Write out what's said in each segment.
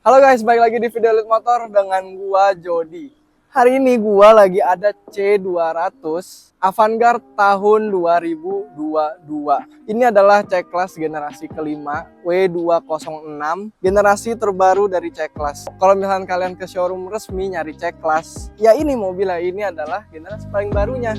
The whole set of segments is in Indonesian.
Halo guys, balik lagi di Video Elite Motor dengan gua Jody. Hari ini gua lagi ada C200 Avantgarde tahun 2022. Ini adalah C-Class generasi kelima W206, generasi terbaru dari C-Class. Kalau misalkan kalian ke showroom resmi nyari C-Class, ya ini mobilnya, ini adalah generasi paling barunya.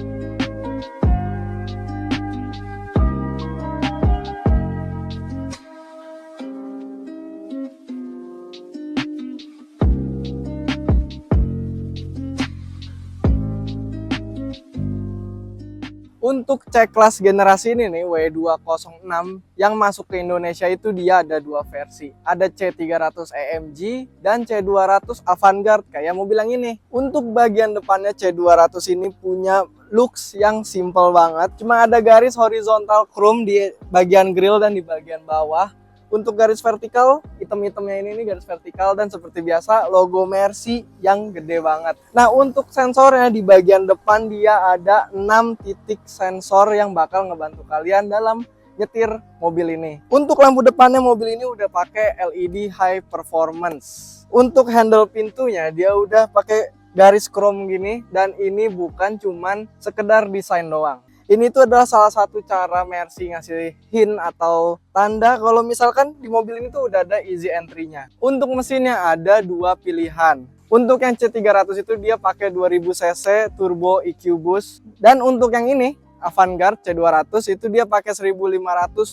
Untuk C-Class generasi ini nih, W206 yang masuk ke Indonesia itu dia ada dua versi. Ada C300 AMG dan C200 Avantgarde kayak mobil yang ini. Untuk bagian depannya C200 ini punya looks yang simple banget. Cuma ada garis horizontal chrome di bagian grill dan di bagian bawah. Untuk garis vertikal, item-itemnya ini garis vertikal dan seperti biasa logo Mercy yang gede banget. Nah, untuk sensornya di bagian depan dia ada 6 titik sensor yang bakal ngebantu kalian dalam nyetir mobil ini. Untuk lampu depannya mobil ini udah pakai LED high performance. Untuk handle pintunya dia udah pakai garis chrome gini dan ini bukan cuman sekedar desain doang. Ini tuh adalah salah satu cara Mercy ngasih hint atau tanda kalau misalkan di mobil ini tuh udah ada easy entry-nya. Untuk mesinnya ada dua pilihan. Untuk yang C300 itu dia pakai 2000 cc turbo EQ boost. Dan untuk yang ini, Avantgarde C200 itu dia pakai 1500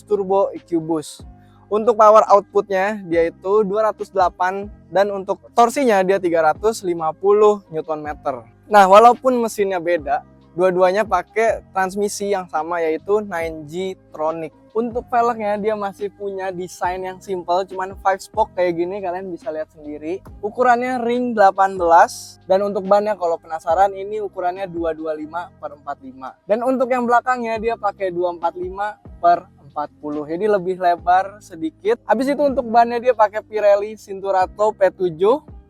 turbo EQ boost. Untuk power outputnya dia itu 208 dan untuk torsinya dia 350 Nm. Nah, walaupun mesinnya beda, dua-duanya pakai transmisi yang sama yaitu 9G Tronic. Untuk velgnya dia masih punya desain yang simple, cuman 5 spoke kayak gini, kalian bisa lihat sendiri. Ukurannya ring 18 dan untuk bannya kalau penasaran ini ukurannya 225/45. Dan untuk yang belakangnya dia pakai 245/40. Jadi lebih lebar sedikit. Habis itu untuk bannya dia pakai Pirelli Cinturato P7.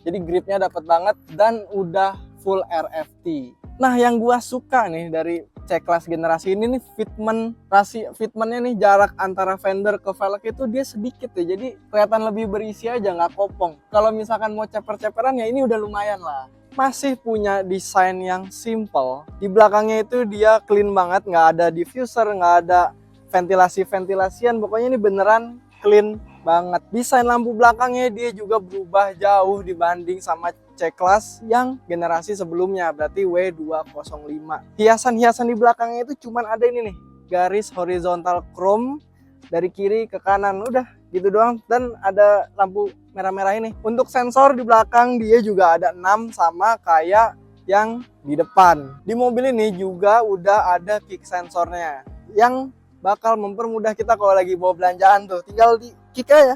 Jadi gripnya dapat banget dan udah full RFT. Nah, yang gua suka nih dari C-Class generasi ini nih fitmentnya nih, jarak antara fender ke velg itu dia sedikit ya, jadi kelihatan lebih berisi aja, nggak kopong. Kalau misalkan mau ceper-ceperan ya ini udah lumayan lah. Masih punya desain yang simple. Di belakangnya itu dia clean banget, nggak ada diffuser, nggak ada ventilasi-ventilasian, pokoknya ini beneran clean banget. Desain lampu belakangnya dia juga berubah jauh dibanding sama C-Class yang generasi sebelumnya, berarti W205. Hiasan-hiasan di belakangnya itu cuman ada ini nih, garis horizontal chrome dari kiri ke kanan, udah gitu doang. Dan ada lampu merah-merah ini. Untuk sensor di belakang dia juga ada 6 sama kayak yang di depan. Di mobil ini juga udah ada kick sensornya yang bakal mempermudah kita kalau lagi bawa belanjaan tuh, tinggal di kick aja,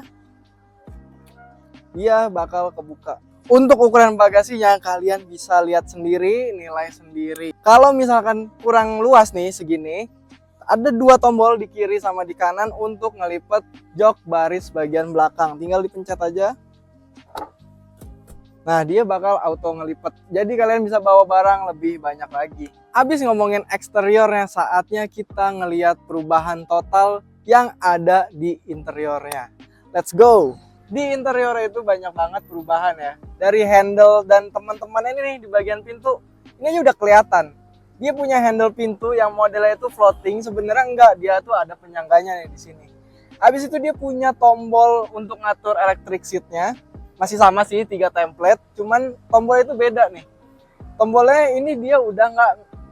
dia bakal kebuka. Untuk ukuran bagasinya kalian bisa lihat sendiri, nilai sendiri. Kalau misalkan kurang luas nih segini, ada dua tombol di kiri sama di kanan untuk ngelipet jok baris bagian belakang. Tinggal dipencet aja. Nah, dia bakal auto ngelipet. Jadi kalian bisa bawa barang lebih banyak lagi. Habis ngomongin eksteriornya, saatnya kita ngelihat perubahan total yang ada di interiornya. Let's go! Di interior itu banyak banget perubahan ya. Dari handle dan teman-teman ini nih di bagian pintu, ini aja udah kelihatan. Dia punya handle pintu yang modelnya itu floating, sebenarnya enggak, dia tuh ada penyangganya nih di sini. Habis itu dia punya tombol untuk ngatur electric seatnya. Masih sama sih 3 template, cuman tombol itu beda nih. Tombolnya ini dia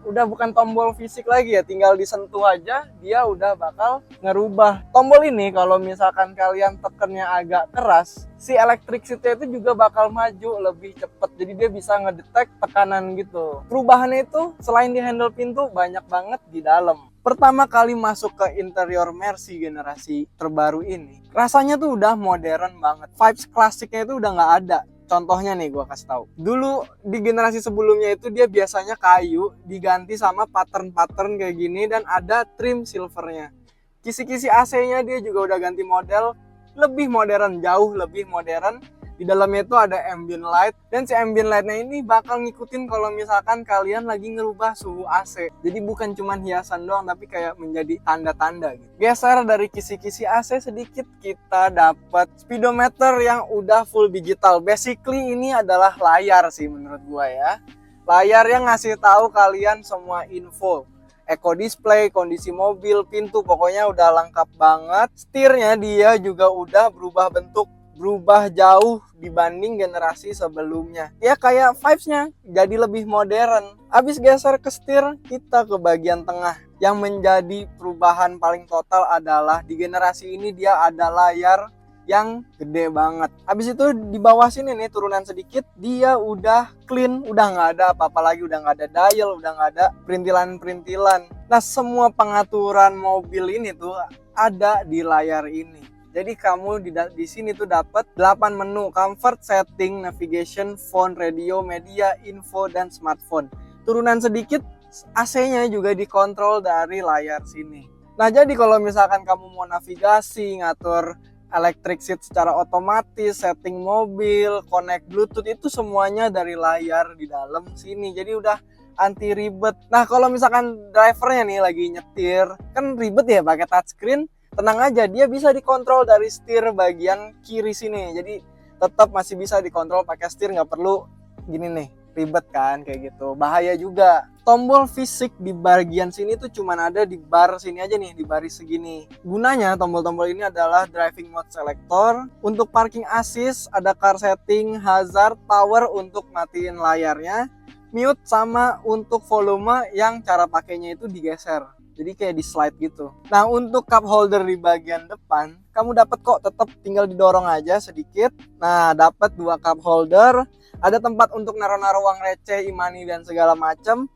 udah bukan tombol fisik lagi ya, tinggal disentuh aja dia udah bakal ngerubah. Tombol ini kalau misalkan kalian tekennya agak keras, si electric seatnya itu juga bakal maju lebih cepet, jadi dia bisa ngedetect tekanan gitu. Perubahannya itu selain di handle pintu banyak banget di dalam. Pertama kali masuk ke interior Mercy generasi terbaru ini, rasanya tuh udah modern banget. Vibes klasiknya itu udah nggak ada. Contohnya nih gue kasih tahu. Dulu di generasi sebelumnya itu dia biasanya kayu diganti sama pattern-pattern kayak gini dan ada trim silvernya. Kisi-kisi AC-nya dia juga udah ganti model, lebih modern, jauh lebih modern Di dalamnya itu ada ambient light, dan si ambient lightnya ini bakal ngikutin kalau misalkan kalian lagi ngerubah suhu AC. Jadi bukan cuma hiasan doang, tapi kayak menjadi tanda-tanda gitu. Geser dari kisi-kisi AC sedikit, kita dapat speedometer yang udah full digital. Basically ini adalah layar sih menurut gua ya. Layar yang ngasih tahu kalian semua info. Eco display, kondisi mobil, pintu, pokoknya udah lengkap banget. Setirnya dia juga udah berubah bentuk, berubah jauh dibanding generasi sebelumnya. Ya kayak vibes-nya jadi lebih modern. Abis geser ke setir, kita ke bagian tengah. Yang menjadi perubahan paling total adalah di generasi ini dia ada layar yang gede banget. Abis itu di bawah sini nih turunan sedikit, dia udah clean, udah nggak ada apa-apa lagi, udah nggak ada dial, udah nggak ada perintilan-perintilan. Nah semua pengaturan mobil ini tuh ada di layar ini. Jadi kamu di sini tuh dapat 8 menu: comfort, setting, navigation, phone, radio, media, info, dan smartphone. Turunan sedikit, AC-nya juga dikontrol dari layar sini. Nah jadi kalau misalkan kamu mau navigasi, ngatur electric seat secara otomatis, setting mobil, connect bluetooth, itu semuanya dari layar di dalam sini. Jadi udah anti ribet. Nah kalau misalkan drivernya nih lagi nyetir, kan ribet ya pakai touchscreen. Tenang aja, dia bisa dikontrol dari setir bagian kiri sini. Jadi tetap masih bisa dikontrol pakai setir, nggak perlu gini nih, ribet kan kayak gitu. Bahaya juga. Tombol fisik di bagian sini tuh cuman ada di bar sini aja nih, di baris segini. Gunanya tombol-tombol ini adalah driving mode selector, untuk parking assist, ada car setting, hazard, power untuk matiin layarnya, mute, sama untuk volume yang cara pakainya itu digeser. Jadi kayak di slide gitu. Nah untuk cup holder di bagian depan, kamu dapat kok, tetap tinggal didorong aja sedikit. Nah dapat 2 cup holder, ada tempat untuk naruh-naruh uang receh, e-money, dan segala macam.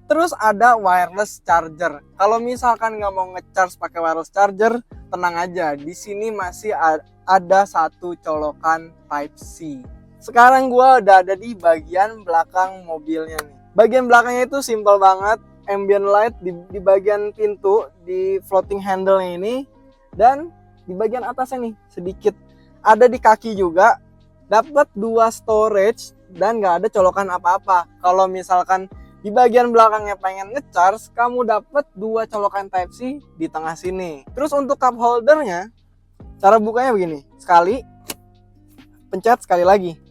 Terus ada wireless charger. Kalau misalkan nggak mau ngecharge pakai wireless charger, tenang aja, di sini masih ada satu colokan Type-C. Sekarang gua udah ada di bagian belakang mobilnya nih. Bagian belakangnya itu simple banget. Ambient light di bagian pintu, di floating handle-nya ini, dan di bagian atasnya nih sedikit ada di kaki juga. Dapat 2 storage dan nggak ada colokan apa-apa. Kalau misalkan di bagian belakangnya pengen ngecharge, kamu dapat 2 colokan Type-C di tengah sini. Terus untuk cup holdernya, cara bukanya begini, sekali pencet, sekali lagi,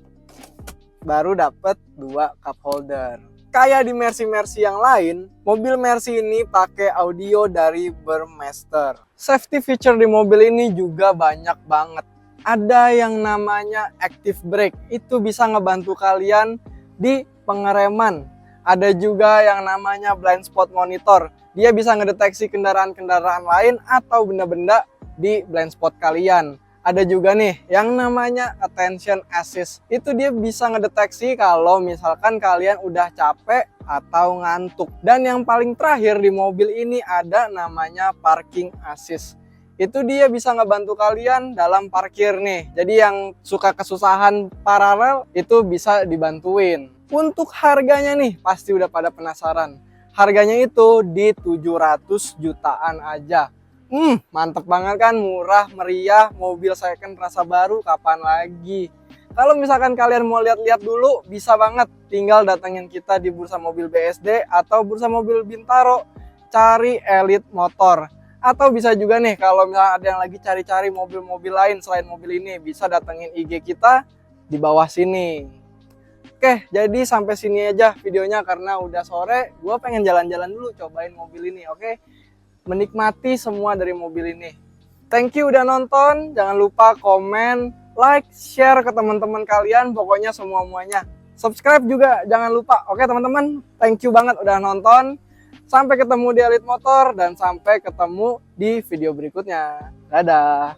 baru dapat 2 cup holder. Kayak di Mercy yang lain, mobil Mercy ini pakai audio dari Burmester. Safety feature di mobil ini juga banyak banget. Ada yang namanya active brake, itu bisa ngebantu kalian di pengereman. Ada juga yang namanya blind spot monitor, dia bisa ngedeteksi kendaraan-kendaraan lain atau benda-benda di blind spot kalian. Ada juga nih yang namanya attention assist. Itu dia bisa ngedeteksi kalau misalkan kalian udah capek atau ngantuk. Dan yang paling terakhir di mobil ini ada namanya parking assist. Itu dia bisa ngebantu kalian dalam parkir nih. Jadi yang suka kesusahan paralel itu bisa dibantuin. Untuk harganya nih pasti udah pada penasaran. Harganya itu di 700 jutaan aja. Mantep banget kan, murah, meriah, mobil second rasa baru, kapan lagi? Kalau misalkan kalian mau lihat-lihat dulu, bisa banget tinggal datengin kita di Bursa Mobil BSD atau Bursa Mobil Bintaro, cari Elite Motor. Atau bisa juga nih kalau misalnya ada yang lagi cari-cari mobil-mobil lain selain mobil ini, bisa datengin IG kita di bawah sini. Oke, jadi sampai sini aja videonya karena udah sore, gue pengen jalan-jalan dulu cobain mobil ini, oke? Menikmati semua dari mobil ini. Thank you udah nonton, jangan lupa komen, like, share ke teman-teman kalian, pokoknya semuanya. Subscribe juga jangan lupa. Oke teman-teman, thank you banget udah nonton. Sampai ketemu di Elite Motor dan sampai ketemu di video berikutnya. Dadah.